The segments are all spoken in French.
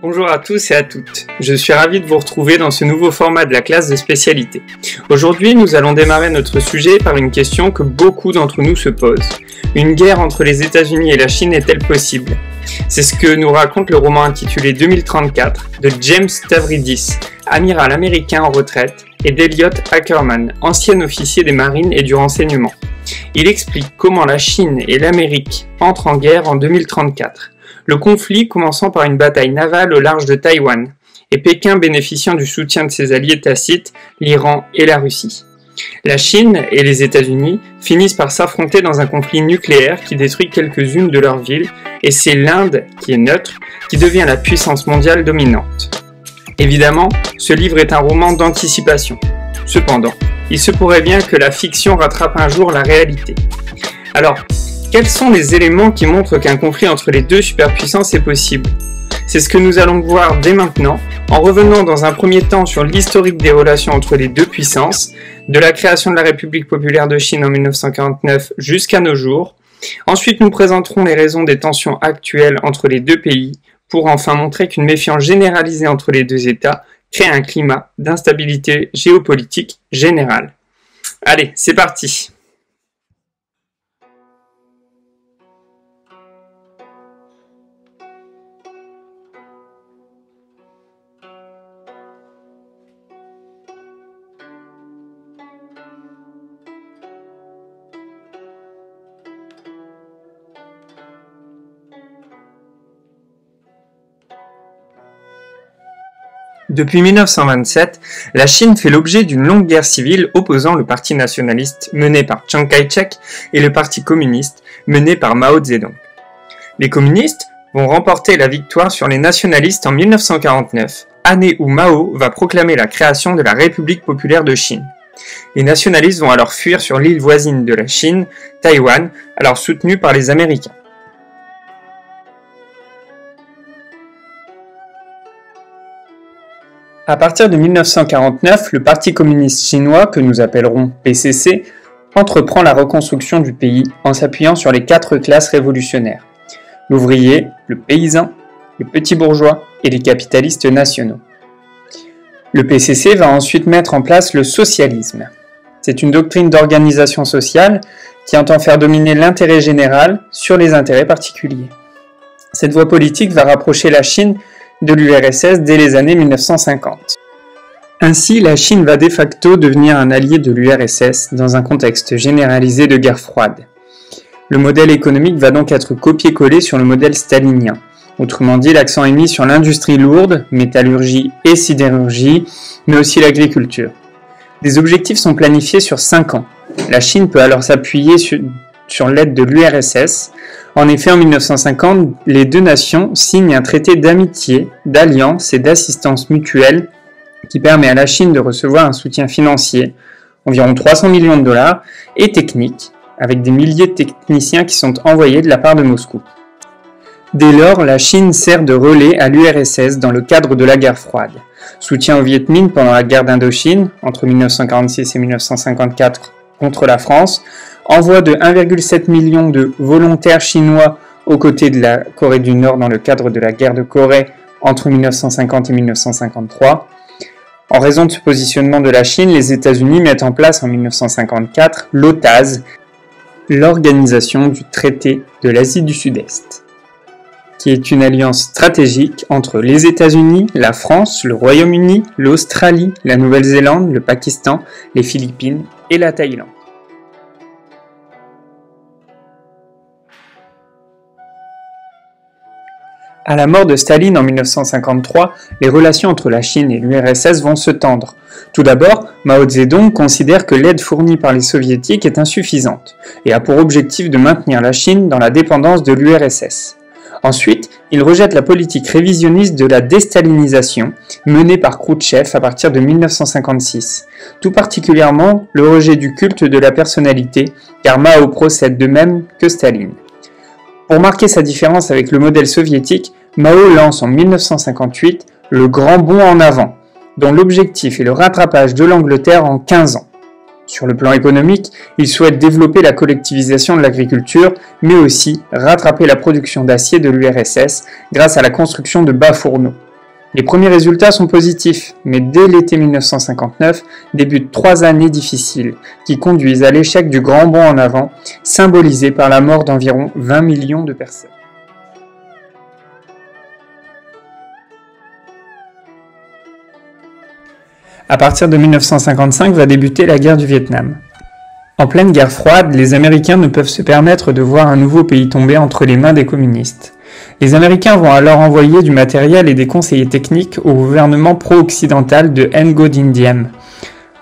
Bonjour à tous et à toutes, je suis ravi de vous retrouver dans ce nouveau format de la classe de spécialité. Aujourd'hui, nous allons démarrer notre sujet par une question que beaucoup d'entre nous se posent. Une guerre entre les États-Unis et la Chine est-elle possible? C'est ce que nous raconte le roman intitulé 2034 de James Stavridis, amiral américain en retraite, et d'Elliot Ackerman, ancien officier des marines et du renseignement. Il explique comment la Chine et l'Amérique entrent en guerre en 2034. Le conflit commençant par une bataille navale au large de Taïwan, et Pékin bénéficiant du soutien de ses alliés tacites, l'Iran et la Russie. La Chine et les États-Unis finissent par s'affronter dans un conflit nucléaire qui détruit quelques-unes de leurs villes, et c'est l'Inde, qui est neutre, qui devient la puissance mondiale dominante. Évidemment, ce livre est un roman d'anticipation. Cependant, il se pourrait bien que la fiction rattrape un jour la réalité. Alors, quels sont les éléments qui montrent qu'un conflit entre les deux superpuissances est possible? C'est ce que nous allons voir dès maintenant, en revenant dans un premier temps sur l'historique des relations entre les deux puissances, de la création de la République populaire de Chine en 1949 jusqu'à nos jours. Ensuite, nous présenterons les raisons des tensions actuelles entre les deux pays, pour enfin montrer qu'une méfiance généralisée entre les deux États crée un climat d'instabilité géopolitique générale. Allez, c'est parti! Depuis 1927, la Chine fait l'objet d'une longue guerre civile opposant le parti nationaliste mené par Chiang Kai-shek et le parti communiste mené par Mao Zedong. Les communistes vont remporter la victoire sur les nationalistes en 1949, année où Mao va proclamer la création de la République populaire de Chine. Les nationalistes vont alors fuir sur l'île voisine de la Chine, Taïwan, alors soutenue par les Américains. À partir de 1949, le Parti communiste chinois, que nous appellerons PCC, entreprend la reconstruction du pays en s'appuyant sur les 4 classes révolutionnaires: l'ouvrier, le paysan, les petits bourgeois et les capitalistes nationaux. Le PCC va ensuite mettre en place le socialisme. C'est une doctrine d'organisation sociale qui entend faire dominer l'intérêt général sur les intérêts particuliers. Cette voie politique va rapprocher la Chine de l'URSS dès les années 1950. Ainsi, la Chine va de facto devenir un allié de l'URSS dans un contexte généralisé de guerre froide. Le modèle économique va donc être copié-collé sur le modèle stalinien. Autrement dit, l'accent est mis sur l'industrie lourde, métallurgie et sidérurgie, mais aussi l'agriculture. Des objectifs sont planifiés sur 5 ans. La Chine peut alors s'appuyer sur l'aide de l'URSS. En effet, en 1950, les deux nations signent un traité d'amitié, d'alliance et d'assistance mutuelle qui permet à la Chine de recevoir un soutien financier, environ 300 millions de dollars, et technique, avec des milliers de techniciens qui sont envoyés de la part de Moscou. Dès lors, la Chine sert de relais à l'URSS dans le cadre de la guerre froide. Soutien au Viet Minh pendant la guerre d'Indochine, entre 1946 et 1954, contre la France, envoi de 1,7 million de volontaires chinois aux côtés de la Corée du Nord dans le cadre de la guerre de Corée entre 1950 et 1953. En raison de ce positionnement de la Chine, les États-Unis mettent en place en 1954 l'OTAS, l'Organisation du Traité de l'Asie du Sud-Est, qui est une alliance stratégique entre les États-Unis, la France, le Royaume-Uni, l'Australie, la Nouvelle-Zélande, le Pakistan, les Philippines et la Thaïlande. À la mort de Staline en 1953, les relations entre la Chine et l'URSS vont se tendre. Tout d'abord, Mao Zedong considère que l'aide fournie par les soviétiques est insuffisante et a pour objectif de maintenir la Chine dans la dépendance de l'URSS. Ensuite, il rejette la politique révisionniste de la déstalinisation menée par Khrouchtchev à partir de 1956, tout particulièrement le rejet du culte de la personnalité, car Mao procède de même que Staline. Pour marquer sa différence avec le modèle soviétique, Mao lance en 1958 le Grand Bond en avant, dont l'objectif est le rattrapage de l'Angleterre en 15 ans. Sur le plan économique, il souhaite développer la collectivisation de l'agriculture, mais aussi rattraper la production d'acier de l'URSS grâce à la construction de bas fourneaux. Les premiers résultats sont positifs, mais dès l'été 1959 débutent 3 années difficiles qui conduisent à l'échec du grand bond en avant, symbolisé par la mort d'environ 20 millions de personnes. À partir de 1955 va débuter la guerre du Vietnam. En pleine guerre froide, les Américains ne peuvent se permettre de voir un nouveau pays tomber entre les mains des communistes. Les Américains vont alors envoyer du matériel et des conseillers techniques au gouvernement pro-occidental de Ngo Dinh Diem.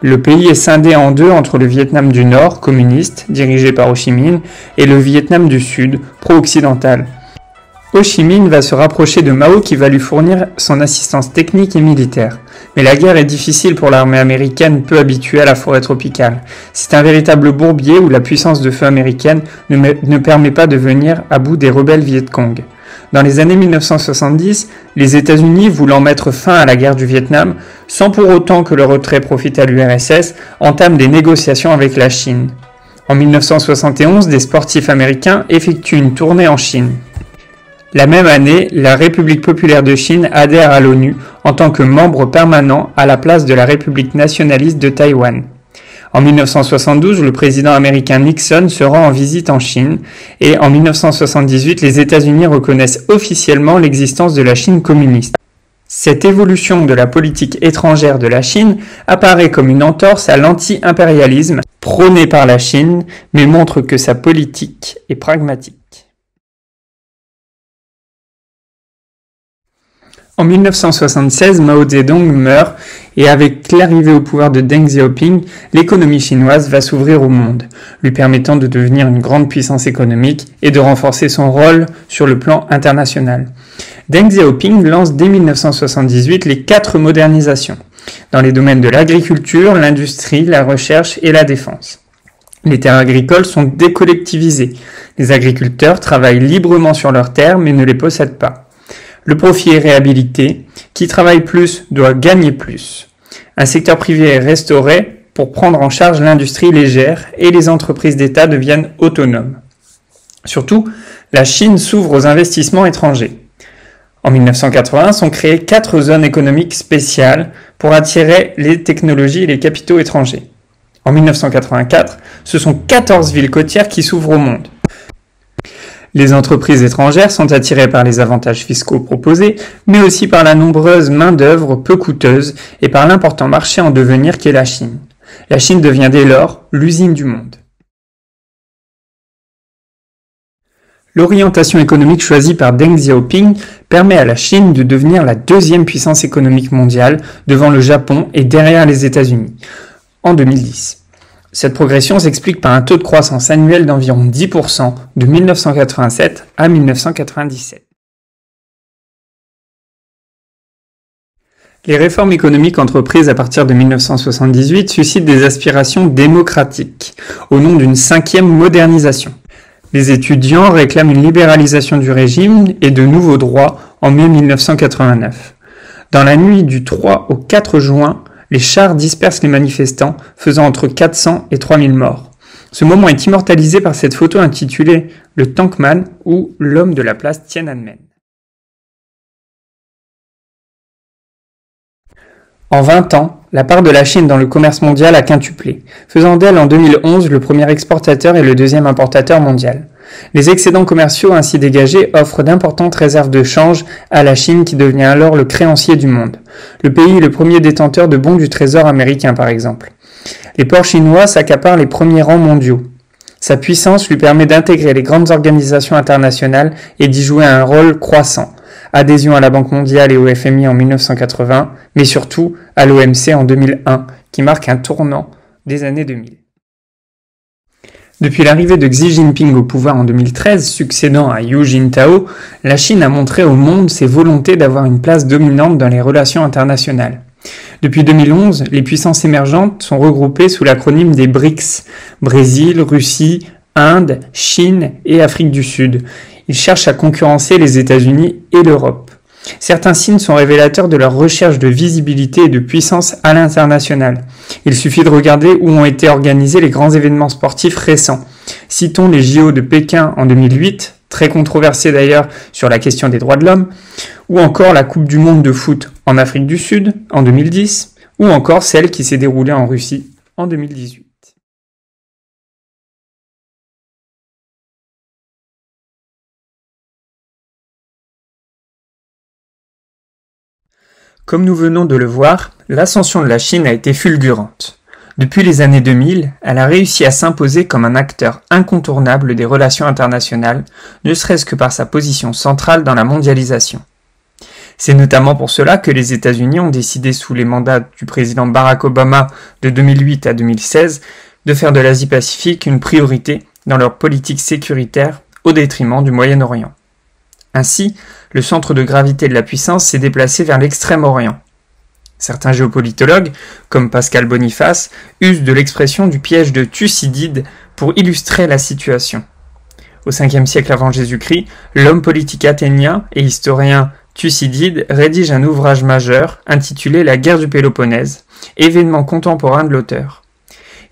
Le pays est scindé en deux entre le Vietnam du Nord, communiste, dirigé par Ho Chi Minh, et le Vietnam du Sud, pro-occidental. Ho Chi Minh va se rapprocher de Mao qui va lui fournir son assistance technique et militaire. Mais la guerre est difficile pour l'armée américaine peu habituée à la forêt tropicale. C'est un véritable bourbier où la puissance de feu américaine ne permet pas de venir à bout des rebelles Viet Cong. Dans les années 1970, les États-Unis, voulant mettre fin à la guerre du Vietnam, sans pour autant que le retrait profite à l'URSS, entament des négociations avec la Chine. En 1971, des sportifs américains effectuent une tournée en Chine. La même année, la République populaire de Chine adhère à l'ONU en tant que membre permanent à la place de la République nationaliste de Taïwan. En 1972, le président américain Nixon se rend en visite en Chine et en 1978, les États-Unis reconnaissent officiellement l'existence de la Chine communiste. Cette évolution de la politique étrangère de la Chine apparaît comme une entorse à l'anti-impérialisme prôné par la Chine, mais montre que sa politique est pragmatique. En 1976, Mao Zedong meurt et avec l'arrivée au pouvoir de Deng Xiaoping, l'économie chinoise va s'ouvrir au monde, lui permettant de devenir une grande puissance économique et de renforcer son rôle sur le plan international. Deng Xiaoping lance dès 1978 les 4 modernisations dans les domaines de l'agriculture, l'industrie, la recherche et la défense. Les terres agricoles sont décollectivisées. Les agriculteurs travaillent librement sur leurs terres mais ne les possèdent pas. Le profit est réhabilité. Qui travaille plus doit gagner plus. Un secteur privé est restauré pour prendre en charge l'industrie légère et les entreprises d'État deviennent autonomes. Surtout, la Chine s'ouvre aux investissements étrangers. En 1980, sont créées 4 zones économiques spéciales pour attirer les technologies et les capitaux étrangers. En 1984, ce sont 14 villes côtières qui s'ouvrent au monde. Les entreprises étrangères sont attirées par les avantages fiscaux proposés, mais aussi par la nombreuse main-d'œuvre peu coûteuse et par l'important marché en devenir qu'est la Chine. La Chine devient dès lors l'usine du monde. L'orientation économique choisie par Deng Xiaoping permet à la Chine de devenir la 2e puissance économique mondiale devant le Japon et derrière les États-Unis en 2010. Cette progression s'explique par un taux de croissance annuel d'environ 10% de 1987 à 1997. Les réformes économiques entreprises à partir de 1978 suscitent des aspirations démocratiques au nom d'une 5e modernisation. Les étudiants réclament une libéralisation du régime et de nouveaux droits en mai 1989. Dans la nuit du 3 au 4 juin, les chars dispersent les manifestants, faisant entre 400 et 3000 morts. Ce moment est immortalisé par cette photo intitulée « Le Tankman » ou « L'homme de la place Tiananmen ». En 20 ans, la part de la Chine dans le commerce mondial a quintuplé, faisant d'elle en 2011 le premier exportateur et le 2e importateur mondial. Les excédents commerciaux ainsi dégagés offrent d'importantes réserves de change à la Chine qui devient alors le créancier du monde. Le pays est le premier détenteur de bons du trésor américain par exemple. Les ports chinois s'accaparent les premiers rangs mondiaux. Sa puissance lui permet d'intégrer les grandes organisations internationales et d'y jouer un rôle croissant. Adhésion à la Banque mondiale et au FMI en 1980, mais surtout à l'OMC en 2001, qui marque un tournant des années 2000. Depuis l'arrivée de Xi Jinping au pouvoir en 2013, succédant à Hu Jintao, la Chine a montré au monde ses volontés d'avoir une place dominante dans les relations internationales. Depuis 2011, les puissances émergentes sont regroupées sous l'acronyme des BRICS, Brésil, Russie, Inde, Chine et Afrique du Sud. Ils cherchent à concurrencer les États-Unis et l'Europe. Certains signes sont révélateurs de leur recherche de visibilité et de puissance à l'international. Il suffit de regarder où ont été organisés les grands événements sportifs récents. Citons les JO de Pékin en 2008, très controversée d'ailleurs sur la question des droits de l'homme, ou encore la Coupe du monde de foot en Afrique du Sud en 2010, ou encore celle qui s'est déroulée en Russie en 2018. Comme nous venons de le voir, l'ascension de la Chine a été fulgurante. Depuis les années 2000, elle a réussi à s'imposer comme un acteur incontournable des relations internationales, ne serait-ce que par sa position centrale dans la mondialisation. C'est notamment pour cela que les États-Unis ont décidé sous les mandats du président Barack Obama de 2008 à 2016 de faire de l'Asie-Pacifique une priorité dans leur politique sécuritaire au détriment du Moyen-Orient. Ainsi, le centre de gravité de la puissance s'est déplacé vers l'Extrême-Orient. Certains géopolitologues, comme Pascal Boniface, usent de l'expression du piège de Thucydide pour illustrer la situation. Au 5e siècle avant Jésus-Christ, l'homme politique athénien et historien Thucydide rédige un ouvrage majeur intitulé La guerre du Péloponnèse, événement contemporain de l'auteur.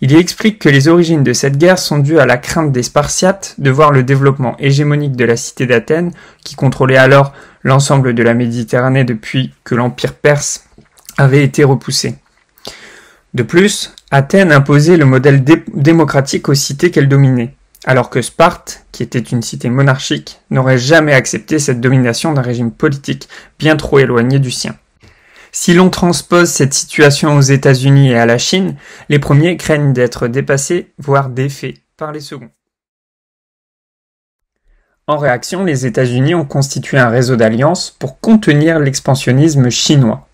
Il y explique que les origines de cette guerre sont dues à la crainte des Spartiates de voir le développement hégémonique de la cité d'Athènes, qui contrôlait alors l'ensemble de la Méditerranée depuis que l'empire perse avait été repoussé. De plus, Athènes imposait le modèle démocratique aux cités qu'elle dominait, alors que Sparte, qui était une cité monarchique, n'aurait jamais accepté cette domination d'un régime politique bien trop éloigné du sien. Si l'on transpose cette situation aux États-Unis et à la Chine, les premiers craignent d'être dépassés, voire défaits, par les seconds. En réaction, les États-Unis ont constitué un réseau d'alliances pour contenir l'expansionnisme chinois.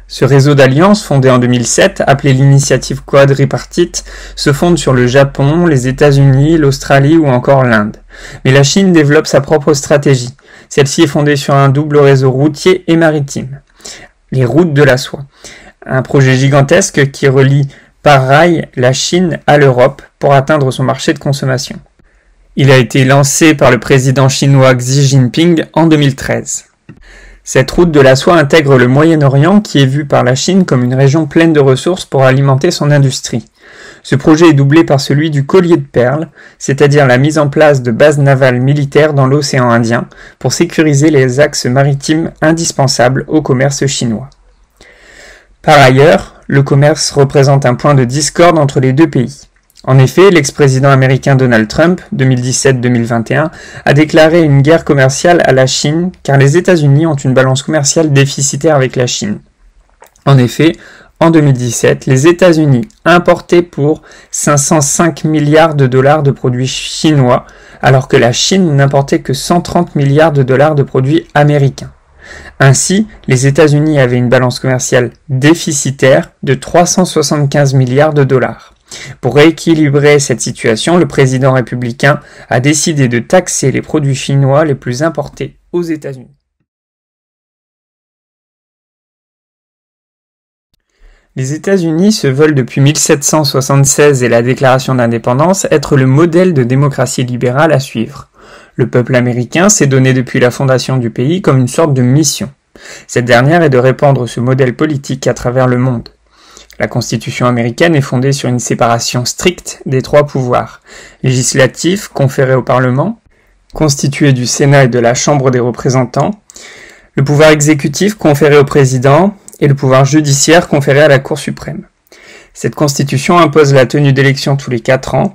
Ce réseau d'alliances, fondé en 2007, appelé l'initiative quadripartite, se fonde sur le Japon, les États-Unis, l'Australie ou encore l'Inde. Mais la Chine développe sa propre stratégie. Celle-ci est fondée sur un double réseau routier et maritime. Les routes de la soie. Un projet gigantesque qui relie par rail la Chine à l'Europe pour atteindre son marché de consommation. Il a été lancé par le président chinois Xi Jinping en 2013. Cette route de la soie intègre le Moyen-Orient qui est vu par la Chine comme une région pleine de ressources pour alimenter son industrie. Ce projet est doublé par celui du collier de perles, c'est-à-dire la mise en place de bases navales militaires dans l'océan Indien pour sécuriser les axes maritimes indispensables au commerce chinois. Par ailleurs, le commerce représente un point de discorde entre les deux pays. En effet, l'ex-président américain Donald Trump, 2017-2021, a déclaré une guerre commerciale à la Chine car les États-Unis ont une balance commerciale déficitaire avec la Chine. En effet, en 2017, les États-Unis importaient pour 505 milliards de dollars de produits chinois, alors que la Chine n'importait que 130 milliards de dollars de produits américains. Ainsi, les États-Unis avaient une balance commerciale déficitaire de 375 milliards de dollars. Pour rééquilibrer cette situation, le président républicain a décidé de taxer les produits chinois les plus importés aux États-Unis. Les États-Unis se veulent depuis 1776 et la déclaration d'indépendance être le modèle de démocratie libérale à suivre. Le peuple américain s'est donné depuis la fondation du pays comme une sorte de mission. Cette dernière est de répandre ce modèle politique à travers le monde. La Constitution américaine est fondée sur une séparation stricte des trois pouvoirs, législatif, conféré au Parlement, constitué du Sénat et de la Chambre des représentants, le pouvoir exécutif conféré au président et le pouvoir judiciaire conféré à la Cour suprême. Cette Constitution impose la tenue d'élections tous les 4 ans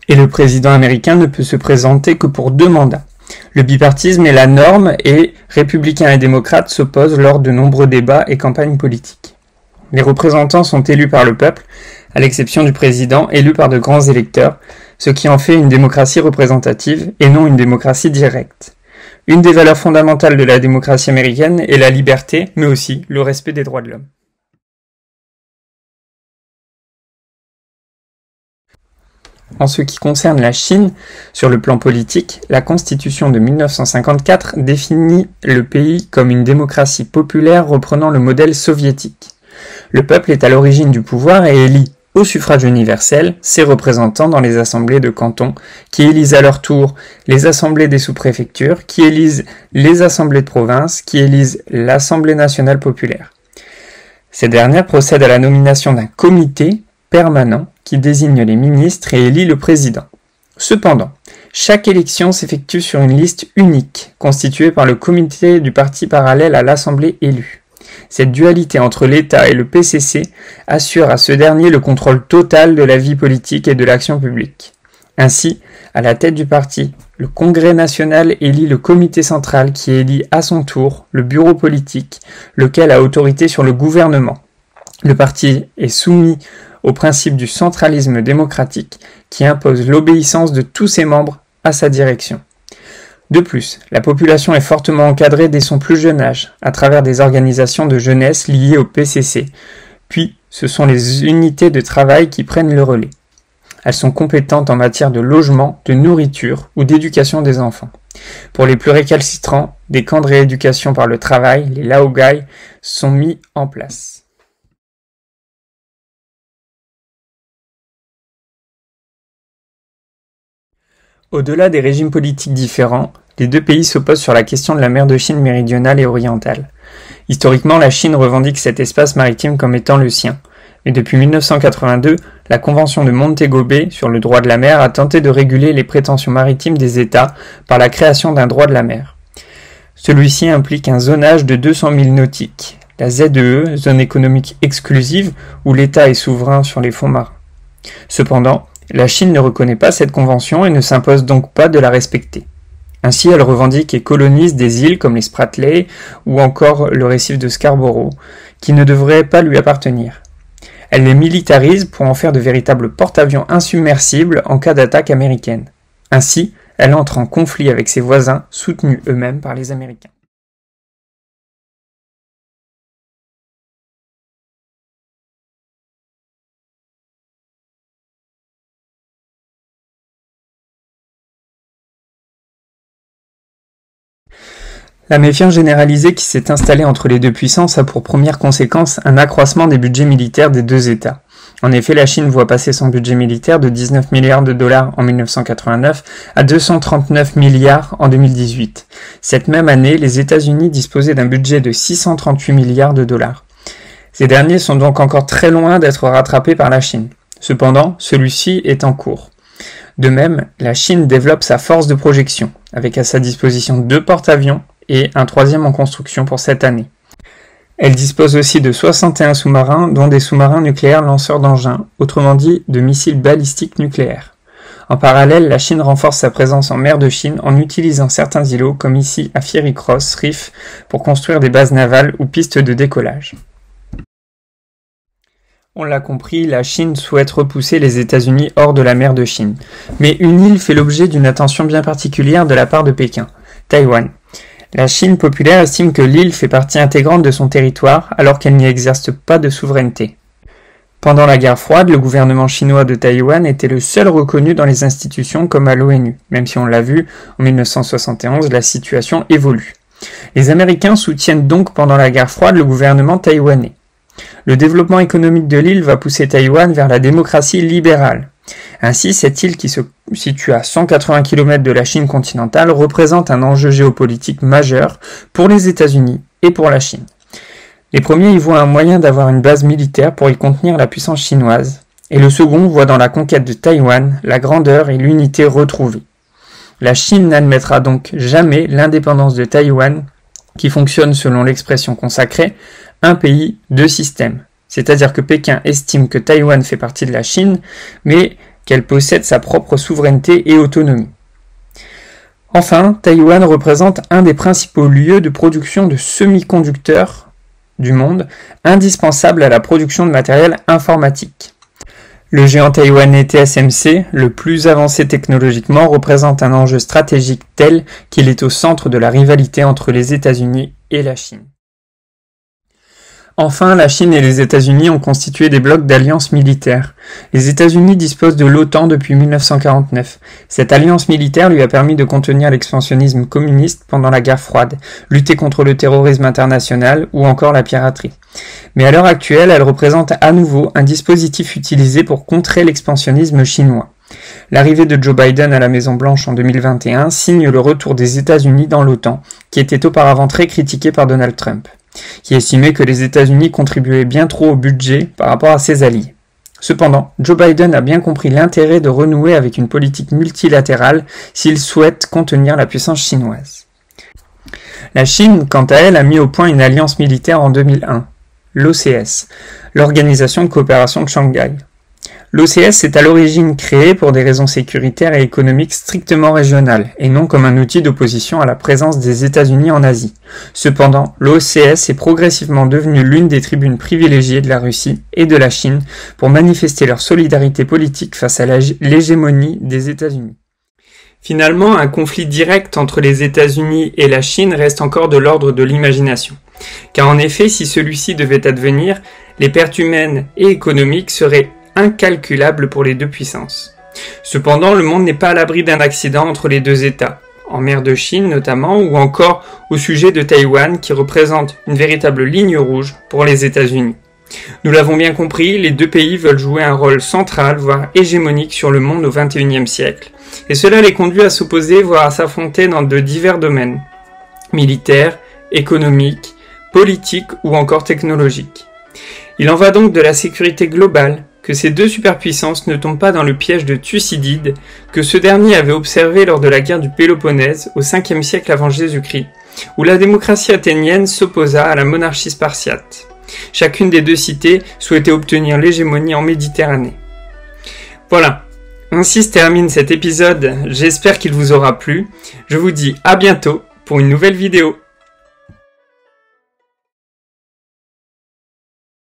et le président américain ne peut se présenter que pour 2 mandats. Le bipartisme est la norme et républicains et démocrates s'opposent lors de nombreux débats et campagnes politiques. Les représentants sont élus par le peuple, à l'exception du président élu par de grands électeurs, ce qui en fait une démocratie représentative et non une démocratie directe. Une des valeurs fondamentales de la démocratie américaine est la liberté, mais aussi le respect des droits de l'homme. En ce qui concerne la Chine, sur le plan politique, la Constitution de 1954 définit le pays comme une démocratie populaire reprenant le modèle soviétique. Le peuple est à l'origine du pouvoir et élit, au suffrage universel, ses représentants dans les assemblées de cantons, qui élisent à leur tour les assemblées des sous-préfectures, qui élisent les assemblées de province, qui élisent l'Assemblée nationale populaire. Ces dernières procèdent à la nomination d'un comité permanent qui désigne les ministres et élit le président. Cependant, Chaque élection s'effectue sur une liste unique, constituée par le comité du parti parallèle à l'Assemblée élue. Cette dualité entre l'État et le PCC assure à ce dernier le contrôle total de la vie politique et de l'action publique. Ainsi, à la tête du parti, le Congrès national élit le comité central qui élit à son tour le bureau politique, lequel a autorité sur le gouvernement. Le parti est soumis au principe du centralisme démocratique qui impose l'obéissance de tous ses membres à sa direction. De plus, la population est fortement encadrée dès son plus jeune âge, à travers des organisations de jeunesse liées au PCC, puis ce sont les unités de travail qui prennent le relais. Elles sont compétentes en matière de logement, de nourriture ou d'éducation des enfants. Pour les plus récalcitrants, des camps de rééducation par le travail, les laogai, sont mis en place. Au-delà des régimes politiques différents, les deux pays s'opposent sur la question de la mer de Chine méridionale et orientale. Historiquement, la Chine revendique cet espace maritime comme étant le sien. Mais depuis 1982, la Convention de Montego Bay sur le droit de la mer a tenté de réguler les prétentions maritimes des États par la création d'un droit de la mer. Celui-ci implique un zonage de 200 milles nautiques, la ZEE, zone économique exclusive, où l'État est souverain sur les fonds marins. Cependant, la Chine ne reconnaît pas cette convention et ne s'impose donc pas de la respecter. Ainsi, elle revendique et colonise des îles comme les Spratleys ou encore le récif de Scarborough, qui ne devraient pas lui appartenir. Elle les militarise pour en faire de véritables porte-avions insubmersibles en cas d'attaque américaine. Ainsi, elle entre en conflit avec ses voisins, soutenus eux-mêmes par les Américains. La méfiance généralisée qui s'est installée entre les deux puissances a pour première conséquence un accroissement des budgets militaires des deux États. En effet, la Chine voit passer son budget militaire de 19 milliards de dollars en 1989 à 239 milliards en 2018. Cette même année, les États-Unis disposaient d'un budget de 638 milliards de dollars. Ces derniers sont donc encore très loin d'être rattrapés par la Chine. Cependant, celui-ci est en cours. De même, la Chine développe sa force de projection, avec à sa disposition 2 porte-avions et un 3e en construction pour cette année. Elle dispose aussi de 61 sous-marins, dont des sous-marins nucléaires lanceurs d'engins, autrement dit de missiles balistiques nucléaires. En parallèle, la Chine renforce sa présence en mer de Chine en utilisant certains îlots, comme ici à Fiery Cross Reef, pour construire des bases navales ou pistes de décollage. On l'a compris, la Chine souhaite repousser les États-Unis hors de la mer de Chine. Mais une île fait l'objet d'une attention bien particulière de la part de Pékin, Taïwan. La Chine populaire estime que l'île fait partie intégrante de son territoire alors qu'elle n'y exerce pas de souveraineté. Pendant la guerre froide, le gouvernement chinois de Taïwan était le seul reconnu dans les institutions comme à l'ONU. Même si on l'a vu, en 1971, la situation évolue. Les Américains soutiennent donc pendant la guerre froide le gouvernement taïwanais. Le développement économique de l'île va pousser Taïwan vers la démocratie libérale. Ainsi, cette île qui se situe à 180 km de la Chine continentale représente un enjeu géopolitique majeur pour les États-Unis et pour la Chine. Les premiers y voient un moyen d'avoir une base militaire pour y contenir la puissance chinoise, et le second voit dans la conquête de Taïwan la grandeur et l'unité retrouvées. La Chine n'admettra donc jamais l'indépendance de Taïwan, qui fonctionne selon l'expression consacrée « un pays, deux systèmes ». C'est-à-dire que Pékin estime que Taïwan fait partie de la Chine, mais qu'elle possède sa propre souveraineté et autonomie. Enfin, Taïwan représente un des principaux lieux de production de semi-conducteurs du monde, indispensable à la production de matériel informatique. Le géant taïwanais TSMC, le plus avancé technologiquement, représente un enjeu stratégique tel qu'il est au centre de la rivalité entre les États-Unis et la Chine. Enfin, la Chine et les États-Unis ont constitué des blocs d'alliances militaires. Les États-Unis disposent de l'OTAN depuis 1949. Cette alliance militaire lui a permis de contenir l'expansionnisme communiste pendant la guerre froide, lutter contre le terrorisme international ou encore la piraterie. Mais à l'heure actuelle, elle représente à nouveau un dispositif utilisé pour contrer l'expansionnisme chinois. L'arrivée de Joe Biden à la Maison-Blanche en 2021 signe le retour des États-Unis dans l'OTAN, qui était auparavant très critiqué par Donald Trump, qui estimait que les États-Unis contribuaient bien trop au budget par rapport à ses alliés. Cependant, Joe Biden a bien compris l'intérêt de renouer avec une politique multilatérale s'il souhaite contenir la puissance chinoise. La Chine, quant à elle, a mis au point une alliance militaire en 2001, l'OCS, l'Organisation de coopération de Shanghai. L'OCS est à l'origine créée pour des raisons sécuritaires et économiques strictement régionales, et non comme un outil d'opposition à la présence des États-Unis en Asie. Cependant, l'OCS est progressivement devenue l'une des tribunes privilégiées de la Russie et de la Chine pour manifester leur solidarité politique face à l'hégémonie des États-Unis. Finalement, un conflit direct entre les États-Unis et la Chine reste encore de l'ordre de l'imagination. Car en effet, si celui-ci devait advenir, les pertes humaines et économiques seraient incalculable pour les deux puissances. Cependant, le monde n'est pas à l'abri d'un accident entre les deux États, en mer de Chine notamment, ou encore au sujet de Taïwan qui représente une véritable ligne rouge pour les États-Unis. Nous l'avons bien compris, les deux pays veulent jouer un rôle central, voire hégémonique sur le monde au XXIe siècle, et cela les conduit à s'opposer, voire à s'affronter dans de divers domaines, militaires, économiques, politiques ou encore technologiques. Il en va donc de la sécurité globale, que ces deux superpuissances ne tombent pas dans le piège de Thucydide que ce dernier avait observé lors de la guerre du Péloponnèse au 5e siècle avant Jésus-Christ, où la démocratie athénienne s'opposa à la monarchie spartiate. Chacune des deux cités souhaitait obtenir l'hégémonie en Méditerranée. Voilà, ainsi se termine cet épisode, j'espère qu'il vous aura plu. Je vous dis à bientôt pour une nouvelle vidéo.